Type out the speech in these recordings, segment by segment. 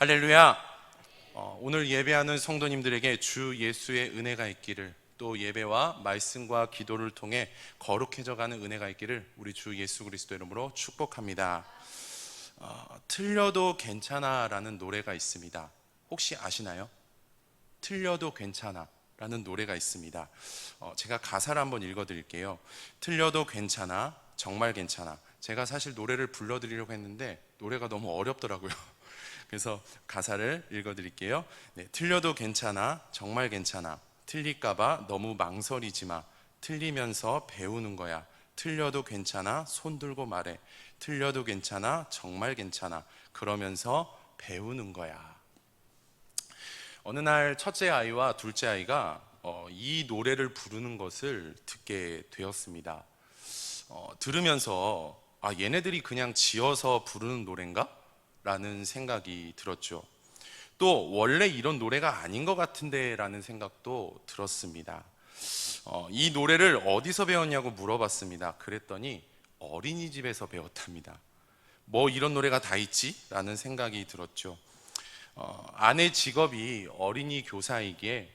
할렐루야. 오늘 예배하는 성도님들에게 주 예수의 은혜가 있기를, 또 예배와 말씀과 기도를 통해 거룩해져가는 은혜가 있기를 우리 주 예수 그리스도 이름으로 축복합니다. 틀려도 괜찮아 라는 노래가 있습니다. 혹시 아시나요? 틀려도 괜찮아 라는 노래가 있습니다. 제가 가사를 한번 읽어드릴게요. 틀려도 괜찮아, 정말 괜찮아. 제가 사실 노래를 불러드리려고 했는데 노래가 너무 어렵더라고요. 그래서 가사를 읽어드릴게요. 네, 틀려도 괜찮아, 정말 괜찮아. 틀릴까봐 너무 망설이지 마. 틀리면서 배우는 거야. 틀려도 괜찮아, 손 들고 말해. 틀려도 괜찮아, 정말 괜찮아. 그러면서 배우는 거야. 어느 날 첫째 아이와 둘째 아이가 이 노래를 부르는 것을 듣게 되었습니다. 들으면서 얘네들이 그냥 지어서 부르는 노래인가? 라는 생각이 들었죠. 또 원래 이런 노래가 아닌 것 같은데 라는 생각도 들었습니다. 이 노래를 어디서 배웠냐고 물어봤습니다. 그랬더니 어린이집에서 배웠답니다. 뭐 이런 노래가 다 있지? 라는 생각이 들었죠. 아내 직업이 어린이 교사이기에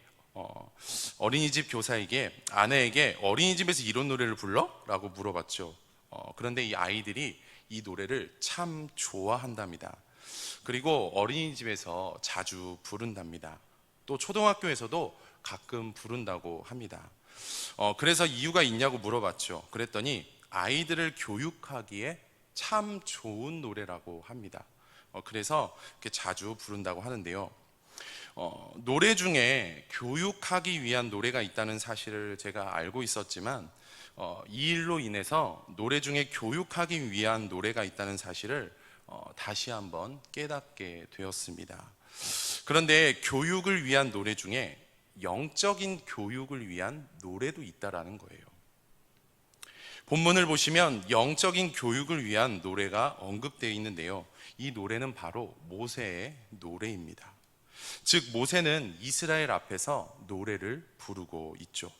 어린이집 교사이기에 아내에게 어린이집에서 이런 노래를 불러? 라고 물어봤죠. 그런데 이 아이들이 이 노래를 참 좋아한답니다. 그리고 어린이집에서 자주 부른답니다. 또 초등학교에서도 가끔 부른다고 합니다. 그래서 이유가 있냐고 물어봤죠. 그랬더니 아이들을 교육하기에 참 좋은 노래라고 합니다. 그래서 이렇게 자주 부른다고 하는데요. 노래 중에 교육하기 위한 노래가 있다는 사실을 제가 알고 있었지만 이 일로 인해서 노래 중에 교육하기 위한 노래가 있다는 사실을 다시 한번 깨닫게 되었습니다. 그런데 교육을 위한 노래 중에 영적인 교육을 위한 노래도 있다라는 거예요. 본문을 보시면 영적인 교육을 위한 노래가 언급되어 있는데요. 이 노래는 바로 모세의 노래입니다. 즉 모세는 이스라엘 앞에서 노래를 부르고 있죠.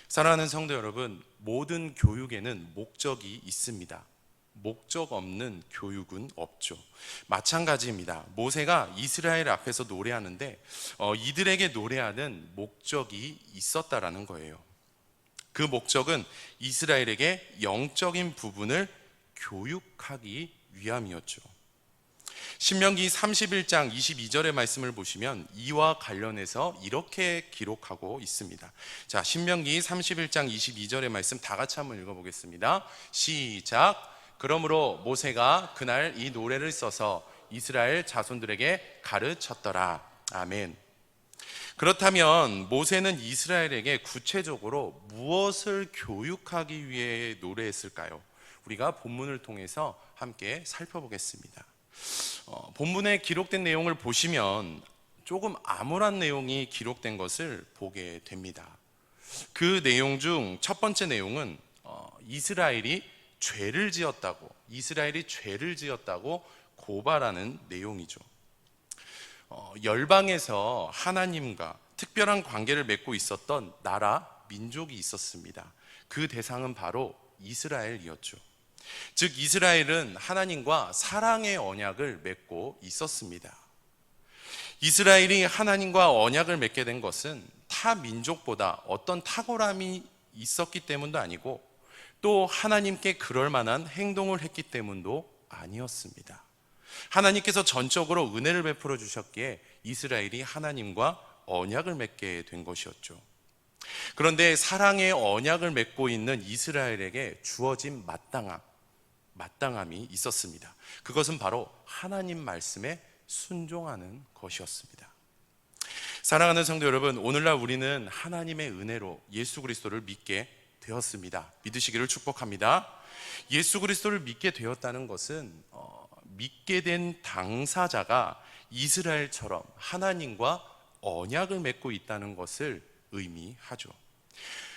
사랑하는 성도 여러분, 모든 교육에는 목적이 있습니다. 목적 없는 교육은 없죠. 마찬가지입니다. 모세가 이스라엘 앞에서 노래하는데 이들에게 노래하는 목적이 있었다라는 거예요. 그 목적은 이스라엘에게 영적인 부분을 교육하기 위함이었죠. 신명기 31장 22절의 말씀을 보시면 이와 관련해서 이렇게 기록하고 있습니다. 자, 신명기 31장 22절의 말씀 다 같이 한번 읽어보겠습니다. 시작. 그러므로 모세가 그날 이 노래를 써서 이스라엘 자손들에게 가르쳤더라. 아멘. 그렇다면 모세는 이스라엘에게 구체적으로 무엇을 교육하기 위해 노래했을까요? 우리가 본문을 통해서 함께 살펴보겠습니다. 본문에 기록된 내용을 보시면 조금 암울한 내용이 기록된 것을 보게 됩니다. 그 내용 중 첫 번째 내용은 이스라엘이 죄를 지었다고 고발하는 내용이죠. 열방에서 하나님과 특별한 관계를 맺고 있었던 나라, 민족이 있었습니다. 그 대상은 바로 이스라엘이었죠. 즉 이스라엘은 하나님과 사랑의 언약을 맺고 있었습니다. 이스라엘이 하나님과 언약을 맺게 된 것은 타 민족보다 어떤 탁월함이 있었기 때문도 아니고 또 하나님께 그럴 만한 행동을 했기 때문도 아니었습니다. 하나님께서 전적으로 은혜를 베풀어 주셨기에 이스라엘이 하나님과 언약을 맺게 된 것이었죠. 그런데 사랑의 언약을 맺고 있는 이스라엘에게 주어진 마땅함이 있었습니다. 그것은 바로 하나님 말씀에 순종하는 것이었습니다. 사랑하는 성도 여러분, 오늘날 우리는 하나님의 은혜로 예수 그리스도를 믿게 되었습니다. 믿으시기를 축복합니다. 예수 그리스도를 믿게 되었다는 것은 믿게 된 당사자가 이스라엘처럼 하나님과 언약을 맺고 있다는 것을 의미하죠.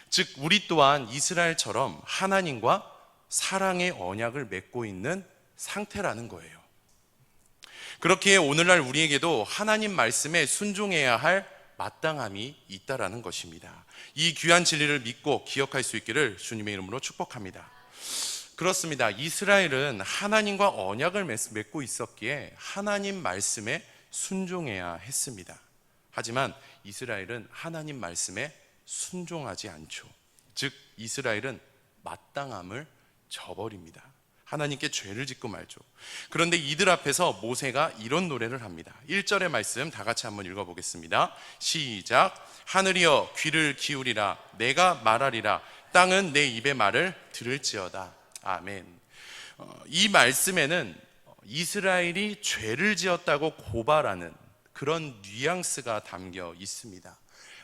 즉 우리 또한 이스라엘처럼 하나님과 사랑의 언약을 맺고 있는 상태라는 거예요. 그렇기에 오늘날 우리에게도 하나님 말씀에 순종해야 할 마땅함이 있다라는 것입니다. 이 귀한 진리를 믿고 기억할 수 있기를 주님의 이름으로 축복합니다. 그렇습니다. 이스라엘은 하나님과 언약을 맺고 있었기에 하나님 말씀에 순종해야 했습니다. 하지만 이스라엘은 하나님 말씀에 순종하지 않죠. 즉 이스라엘은 마땅함을 저버립니다. 하나님께 죄를 짓고 말죠. 그런데 이들 앞에서 모세가 이런 노래를 합니다. 1절의 말씀 다 같이 한번 읽어보겠습니다. 시작. 하늘이여 귀를 기울이라. 내가 말하리라. 땅은 내 입의 말을 들을지어다. 아멘. 이 말씀에는 이스라엘이 죄를 지었다고 고발하는 그런 뉘앙스가 담겨 있습니다.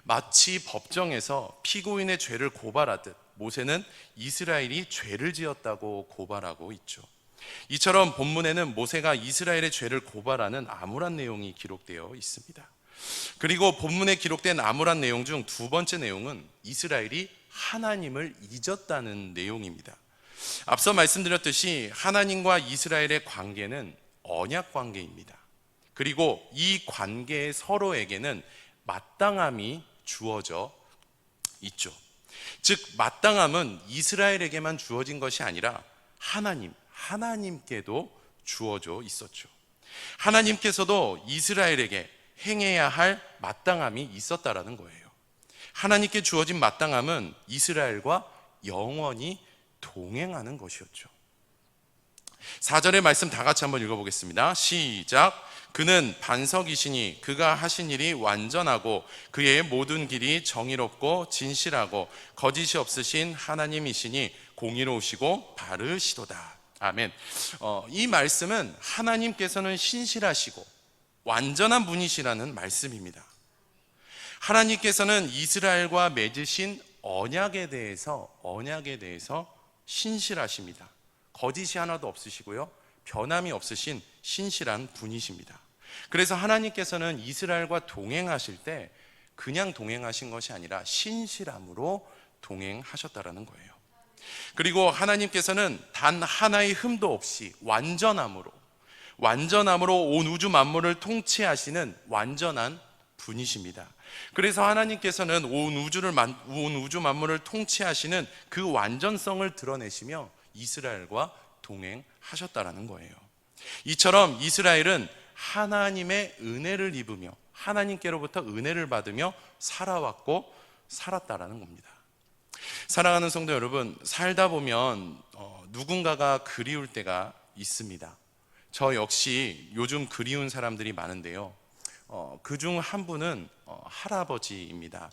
마치 법정에서 피고인의 죄를 고발하듯 모세는 이스라엘이 죄를 지었다고 고발하고 있죠. 이처럼 본문에는 모세가 이스라엘의 죄를 고발하는 암울한 내용이 기록되어 있습니다. 그리고 본문에 기록된 암울한 내용 중 두 번째 내용은 이스라엘이 하나님을 잊었다는 내용입니다. 앞서 말씀드렸듯이 하나님과 이스라엘의 관계는 언약 관계입니다. 그리고 이 관계의 서로에게는 마땅함이 주어져 있죠. 즉 마땅함은 이스라엘에게만 주어진 것이 아니라 하나님께도 주어져 있었죠. 하나님께서도 이스라엘에게 행해야 할 마땅함이 있었다라는 거예요. 하나님께 주어진 마땅함은 이스라엘과 영원히 동행하는 것이었죠. 4절의 말씀 다 같이 한번 읽어보겠습니다. 시작. 그는 반석이시니 그가 하신 일이 완전하고 그의 모든 길이 정의롭고 진실하고 거짓이 없으신 하나님이시니 공의로우시고 바르시도다. 아멘. 이 말씀은 하나님께서는 신실하시고 완전한 분이시라는 말씀입니다. 하나님께서는 이스라엘과 맺으신 언약에 대해서 신실하십니다. 거짓이 하나도 없으시고요, 변함이 없으신 신실한 분이십니다. 그래서 하나님께서는 이스라엘과 동행하실 때 그냥 동행하신 것이 아니라 신실함으로 동행하셨다라는 거예요. 그리고 하나님께서는 단 하나의 흠도 없이 완전함으로 온 우주 만물을 통치하시는 완전한 분이십니다. 그래서 하나님께서는 온 우주 만물을 통치하시는 그 완전성을 드러내시며 이스라엘과 동행하셨다라는 거예요. 이처럼 이스라엘은 하나님의 은혜를 입으며 하나님께로부터 은혜를 받으며 살아왔고 살았다라는 겁니다. 사랑하는 성도 여러분, 살다 보면 누군가가 그리울 때가 있습니다. 저 역시 요즘 그리운 사람들이 많은데요, 그중 한 분은 할아버지입니다.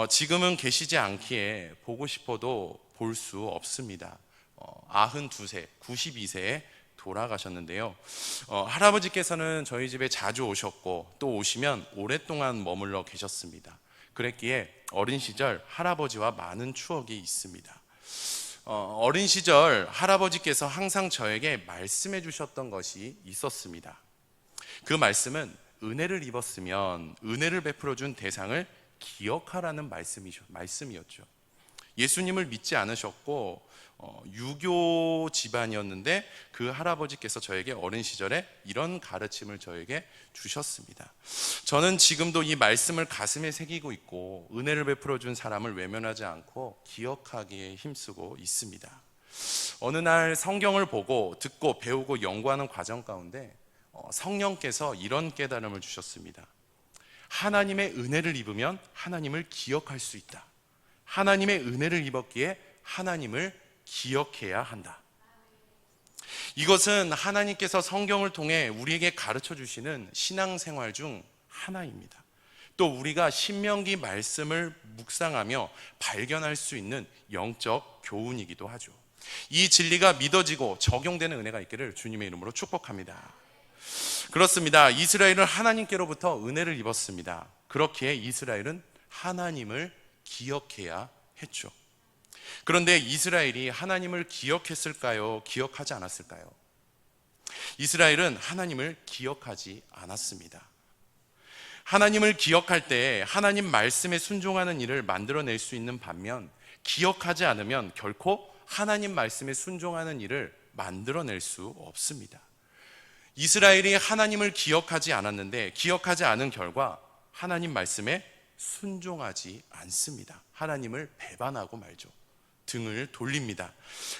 지금은 계시지 않기에 보고 싶어도 볼 수 없습니다. 92세, 92세에 돌아가셨는데요. 할아버지께서는 저희 집에 자주 오셨고 또 오시면 오랫동안 머물러 계셨습니다. 그랬기에 어린 시절 할아버지와 많은 추억이 있습니다. 어린 시절 할아버지께서 항상 저에게 말씀해 주셨던 것이 있었습니다. 그 말씀은 은혜를 입었으면 은혜를 베풀어 준 대상을 기억하라는 말씀이었죠. 예수님을 믿지 않으셨고 유교 집안이었는데 그 할아버지께서 저에게 어린 시절에 이런 가르침을 저에게 주셨습니다. 저는 지금도 이 말씀을 가슴에 새기고 있고 은혜를 베풀어 준 사람을 외면하지 않고 기억하기에 힘쓰고 있습니다. 어느 날 성경을 보고 듣고 배우고 연구하는 과정 가운데 성령께서 이런 깨달음을 주셨습니다. 하나님의 은혜를 입으면 하나님을 기억할 수 있다. 하나님의 은혜를 입었기에 하나님을 기억해야 한다. 이것은 하나님께서 성경을 통해 우리에게 가르쳐 주시는 신앙생활 중 하나입니다. 또 우리가 신명기 말씀을 묵상하며 발견할 수 있는 영적 교훈이기도 하죠. 이 진리가 믿어지고 적용되는 은혜가 있기를 주님의 이름으로 축복합니다. 그렇습니다. 이스라엘은 하나님께로부터 은혜를 입었습니다. 그렇기에 이스라엘은 하나님을 기억해야 했죠. 그런데 이스라엘이 하나님을 기억했을까요? 기억하지 않았을까요? 이스라엘은 하나님을 기억하지 않았습니다. 하나님을 기억할 때 하나님 말씀에 순종하는 일을 만들어낼 수 있는 반면 기억하지 않으면 결코 하나님 말씀에 순종하는 일을 만들어낼 수 없습니다. 이스라엘이 하나님을 기억하지 않았는데 기억하지 않은 결과 하나님 말씀에 순종하지 않습니다. 하나님을 배반하고 말죠. 등을 돌립니다.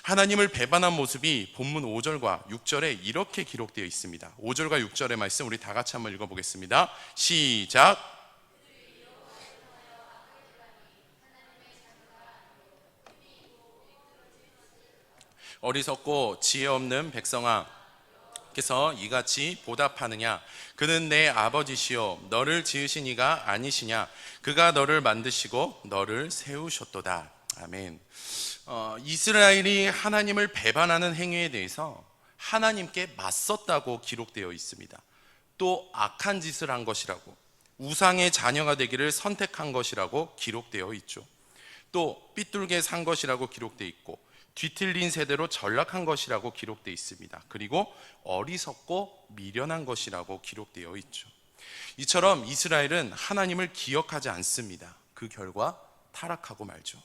하나님을 배반한 모습이 본문 5절과 6절에 이렇게 기록되어 있습니다. 5절과 6절의 말씀 우리 다 같이 한번 읽어보겠습니다. 시작. 어리석고 지혜 없는 백성아, 께서 이같이 보답하느냐? 그는 내 아버지시요 너를 지으신 이가 아니시냐? 그가 너를 만드시고 너를 세우셨도다. 아멘. 이스라엘이 하나님을 배반하는 행위에 대해서 하나님께 맞섰다고 기록되어 있습니다. 또 악한 짓을 한 것이라고, 우상의 자녀가 되기를 선택한 것이라고 기록되어 있죠. 또 삐뚤게 산 것이라고 기록되어 있고, 뒤틀린 세대로 전락한 것이라고 기록되어 있습니다. 그리고 어리석고 미련한 것이라고 기록되어 있죠. 이처럼 이스라엘은 하나님을 기억하지 않습니다. 그 결과 타락하고 말죠.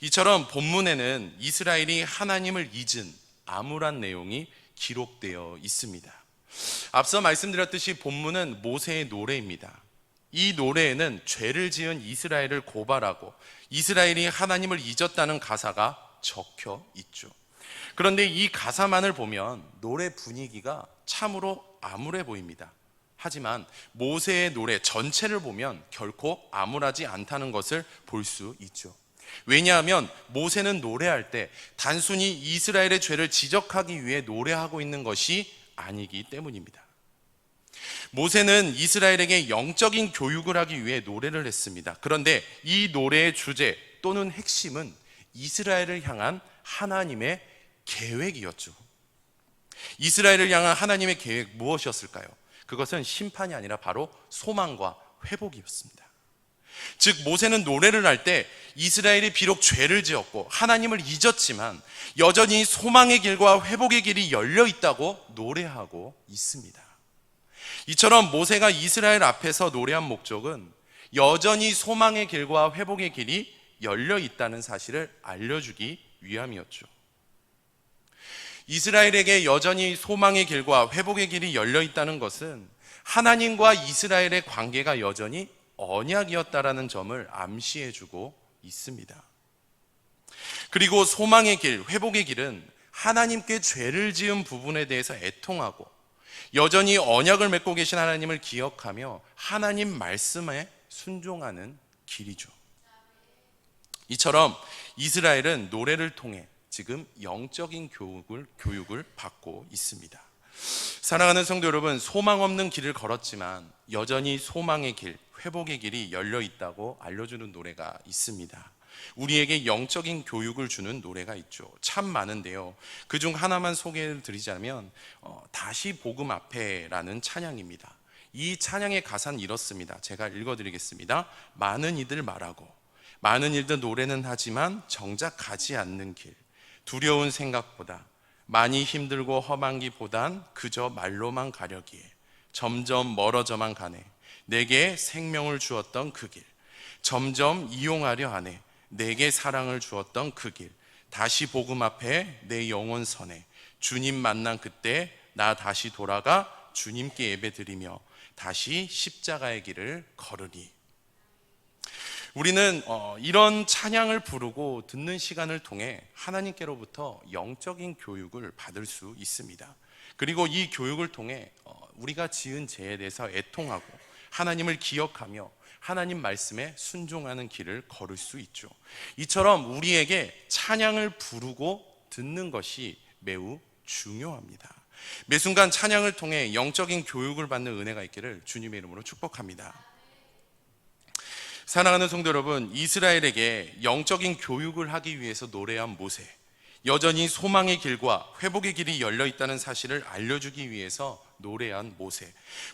이처럼 본문에는 이스라엘이 하나님을 잊은 암울한 내용이 기록되어 있습니다. 앞서 말씀드렸듯이 본문은 모세의 노래입니다. 이 노래에는 죄를 지은 이스라엘을 고발하고 이스라엘이 하나님을 잊었다는 가사가 적혀 있죠. 그런데 이 가사만을 보면 노래 분위기가 참으로 암울해 보입니다. 하지만 모세의 노래 전체를 보면 결코 암울하지 않다는 것을 볼 수 있죠. 왜냐하면 모세는 노래할 때 단순히 이스라엘의 죄를 지적하기 위해 노래하고 있는 것이 아니기 때문입니다. 모세는 이스라엘에게 영적인 교육을 하기 위해 노래를 했습니다. 그런데 이 노래의 주제 또는 핵심은 이스라엘을 향한 하나님의 계획이었죠. 이스라엘을 향한 하나님의 계획 무엇이었을까요? 그것은 심판이 아니라 바로 소망과 회복이었습니다. 즉 모세는 노래를 할 때 이스라엘이 비록 죄를 지었고 하나님을 잊었지만 여전히 소망의 길과 회복의 길이 열려 있다고 노래하고 있습니다. 이처럼 모세가 이스라엘 앞에서 노래한 목적은 여전히 소망의 길과 회복의 길이 열려 있다는 사실을 알려주기 위함이었죠. 이스라엘에게 여전히 소망의 길과 회복의 길이 열려 있다는 것은 하나님과 이스라엘의 관계가 여전히 언약이었다라는 점을 암시해주고 있습니다. 그리고 소망의 길, 회복의 길은 하나님께 죄를 지은 부분에 대해서 애통하고 여전히 언약을 맺고 계신 하나님을 기억하며 하나님 말씀에 순종하는 길이죠. 이처럼 이스라엘은 노래를 통해 지금 영적인 교육을 받고 있습니다. 사랑하는 성도 여러분, 소망 없는 길을 걸었지만 여전히 소망의 길, 회복의 길이 열려 있다고 알려주는 노래가 있습니다. 우리에게 영적인 교육을 주는 노래가 있죠. 참 많은데요. 그중 하나만 소개를 드리자면 다시 복음 앞에라는 찬양입니다. 이 찬양의 가사는 이렇습니다. 제가 읽어드리겠습니다. 많은 이들 말하고 많은 일들 노래는 하지만 정작 가지 않는 길, 두려운 생각보다 많이 힘들고 험한 길보단 그저 말로만 가려기에 점점 멀어져만 가네. 내게 생명을 주었던 그 길, 점점 이용하려 하네. 내게 사랑을 주었던 그 길, 다시 복음 앞에 내 영혼 선에 주님 만난 그때 나 다시 돌아가 주님께 예배드리며 다시 십자가의 길을 걸으리. 우리는 이런 찬양을 부르고 듣는 시간을 통해 하나님께로부터 영적인 교육을 받을 수 있습니다. 그리고 이 교육을 통해 우리가 지은 죄에 대해서 애통하고 하나님을 기억하며 하나님 말씀에 순종하는 길을 걸을 수 있죠. 이처럼 우리에게 찬양을 부르고 듣는 것이 매우 중요합니다. 매 순간 찬양을 통해 영적인 교육을 받는 은혜가 있기를 주님의 이름으로 축복합니다. 사랑하는 성도 여러분, 이스라엘에게 영적인 교육을 하기 위해서 노래한 모세, 여전히 소망의 길과 회복의 길이 열려 있다는 사실을 알려주기 위해서 노래한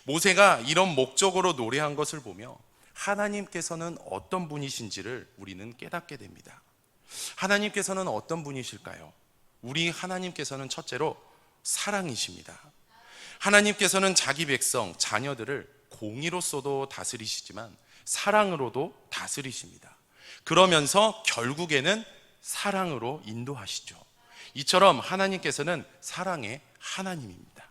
모세가 이런 목적으로 노래한 것을 보며 하나님께서는 어떤 분이신지를 우리는 깨닫게 됩니다. 하나님께서는 어떤 분이실까요? 우리 하나님께서는 첫째로 사랑이십니다. 하나님께서는 자기 백성, 자녀들을 공의로서도 다스리시지만 사랑으로도 다스리십니다. 그러면서 결국에는 사랑으로 인도하시죠. 이처럼 하나님께서는 사랑의 하나님입니다.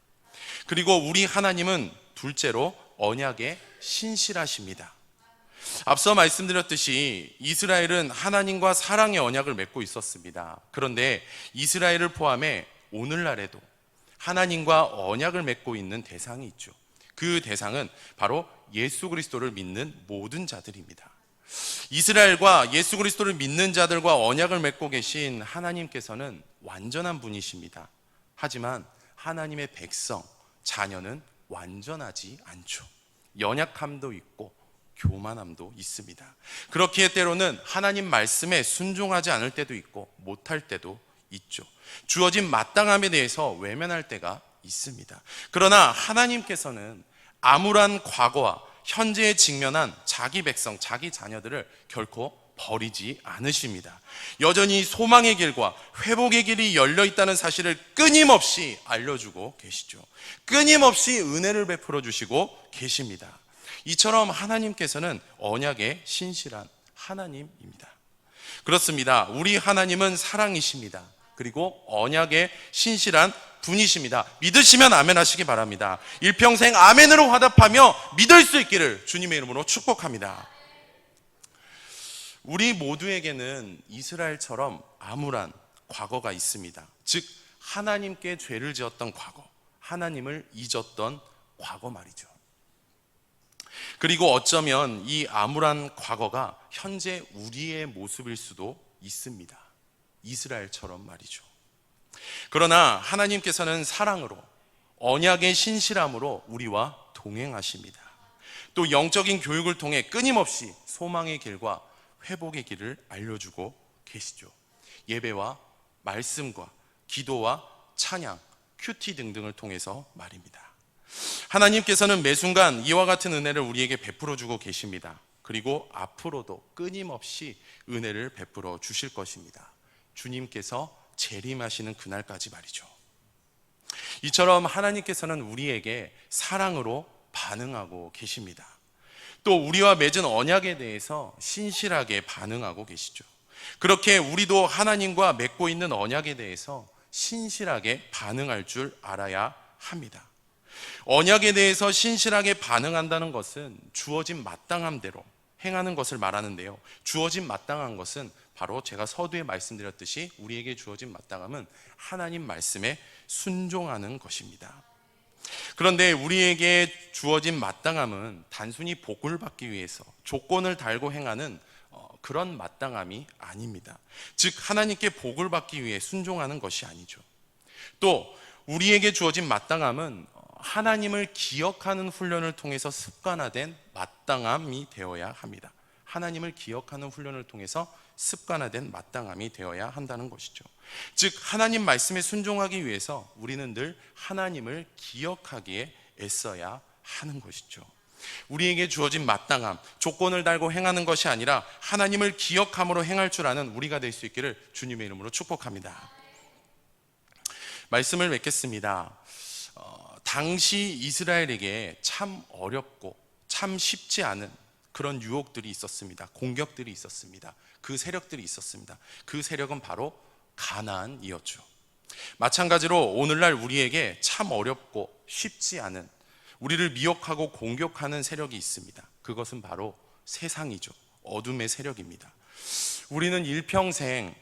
그리고 우리 하나님은 둘째로 언약에 신실하십니다. 앞서 말씀드렸듯이 이스라엘은 하나님과 사랑의 언약을 맺고 있었습니다. 그런데 이스라엘을 포함해 오늘날에도 하나님과 언약을 맺고 있는 대상이 있죠. 그 대상은 바로 예수 그리스도를 믿는 모든 자들입니다. 이스라엘과 예수 그리스도를 믿는 자들과 언약을 맺고 계신 하나님께서는 완전한 분이십니다. 하지만 하나님의 백성, 자녀는 완전하지 않죠. 연약함도 있고 교만함도 있습니다. 그렇기에 때로는 하나님 말씀에 순종하지 않을 때도 있고 못할 때도 있죠. 주어진 마땅함에 대해서 외면할 때가 있습니다. 그러나 하나님께서는 암울한 과거와 현재에 직면한 자기 백성, 자기 자녀들을 결코 버리지 않으십니다. 여전히 소망의 길과 회복의 길이 열려 있다는 사실을 끊임없이 알려주고 계시죠. 끊임없이 은혜를 베풀어 주시고 계십니다. 이처럼 하나님께서는 언약의 신실한 하나님입니다. 그렇습니다. 우리 하나님은 사랑이십니다. 그리고 언약의 신실한 분이십니다. 믿으시면 아멘 하시기 바랍니다. 일평생 아멘으로 화답하며 믿을 수 있기를 주님의 이름으로 축복합니다. 우리 모두에게는 이스라엘처럼 암울한 과거가 있습니다. 즉 하나님께 죄를 지었던 과거, 하나님을 잊었던 과거 말이죠. 그리고 어쩌면 이 암울한 과거가 현재 우리의 모습일 수도 있습니다. 이스라엘처럼 말이죠. 그러나 하나님께서는 사랑으로, 언약의 신실함으로 우리와 동행하십니다. 또 영적인 교육을 통해 끊임없이 소망의 길과 회복의 길을 알려주고 계시죠. 예배와 말씀과 기도와 찬양, 큐티 등등을 통해서 말입니다. 하나님께서는 매 순간 이와 같은 은혜를 우리에게 베풀어 주고 계십니다. 그리고 앞으로도 끊임없이 은혜를 베풀어 주실 것입니다. 주님께서 재림하시는 그날까지 말이죠. 이처럼 하나님께서는 우리에게 사랑으로 반응하고 계십니다. 또 우리와 맺은 언약에 대해서 신실하게 반응하고 계시죠. 그렇게 우리도 하나님과 맺고 있는 언약에 대해서 신실하게 반응할 줄 알아야 합니다. 언약에 대해서 신실하게 반응한다는 것은 주어진 마땅함대로 행하는 것을 말하는데요. 주어진 마땅한 것은 바로 제가 서두에 말씀드렸듯이 우리에게 주어진 마땅함은 하나님 말씀에 순종하는 것입니다. 그런데 우리에게 주어진 마땅함은 단순히 복을 받기 위해서 조건을 달고 행하는 그런 마땅함이 아닙니다. 즉 하나님께 복을 받기 위해 순종하는 것이 아니죠. 또 우리에게 주어진 마땅함은 하나님을 기억하는 훈련을 통해서 습관화된 마땅함이 되어야 합니다. 하나님을 기억하는 훈련을 통해서 습관화된 마땅함이 되어야 한다는 것이죠. 즉 하나님 말씀에 순종하기 위해서 우리는 늘 하나님을 기억하기에 애써야 하는 것이죠. 우리에게 주어진 마땅함, 조건을 달고 행하는 것이 아니라 하나님을 기억함으로 행할 줄 아는 우리가 될 수 있기를 주님의 이름으로 축복합니다. 말씀을 맺겠습니다. 당시 이스라엘에게 참 어렵고 참 쉽지 않은 그런 유혹들이 있었습니다. 공격들이 있었습니다. 그 세력들이 있었습니다. 그 세력은 바로 가나안이었죠. 마찬가지로 오늘날 우리에게 참 어렵고 쉽지 않은, 우리를 미혹하고 공격하는 세력이 있습니다. 그것은 바로 세상이죠. 어둠의 세력입니다. 우리는 일평생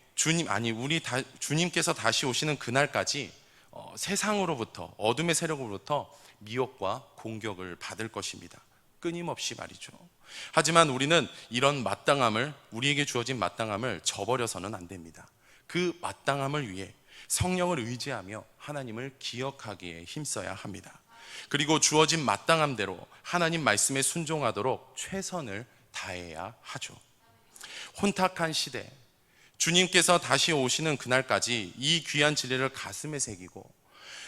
주님께서 다시 오시는 그날까지 세상으로부터, 어둠의 세력으로부터 미혹과 공격을 받을 것입니다. 끊임없이 말이죠. 하지만 우리는 이런 마땅함을, 우리에게 주어진 마땅함을 저버려서는 안 됩니다. 그 마땅함을 위해 성령을 의지하며 하나님을 기억하기에 힘써야 합니다. 그리고 주어진 마땅함대로 하나님 말씀에 순종하도록 최선을 다해야 하죠. 혼탁한 시대, 주님께서 다시 오시는 그날까지 이 귀한 진리를 가슴에 새기고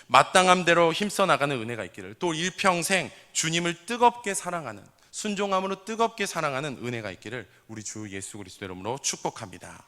마땅함대로 힘써 나가는 은혜가 있기를, 또 일평생 주님을 뜨겁게 사랑하는, 순종함으로 뜨겁게 사랑하는 은혜가 있기를 우리 주 예수 그리스도 이름으로 축복합니다.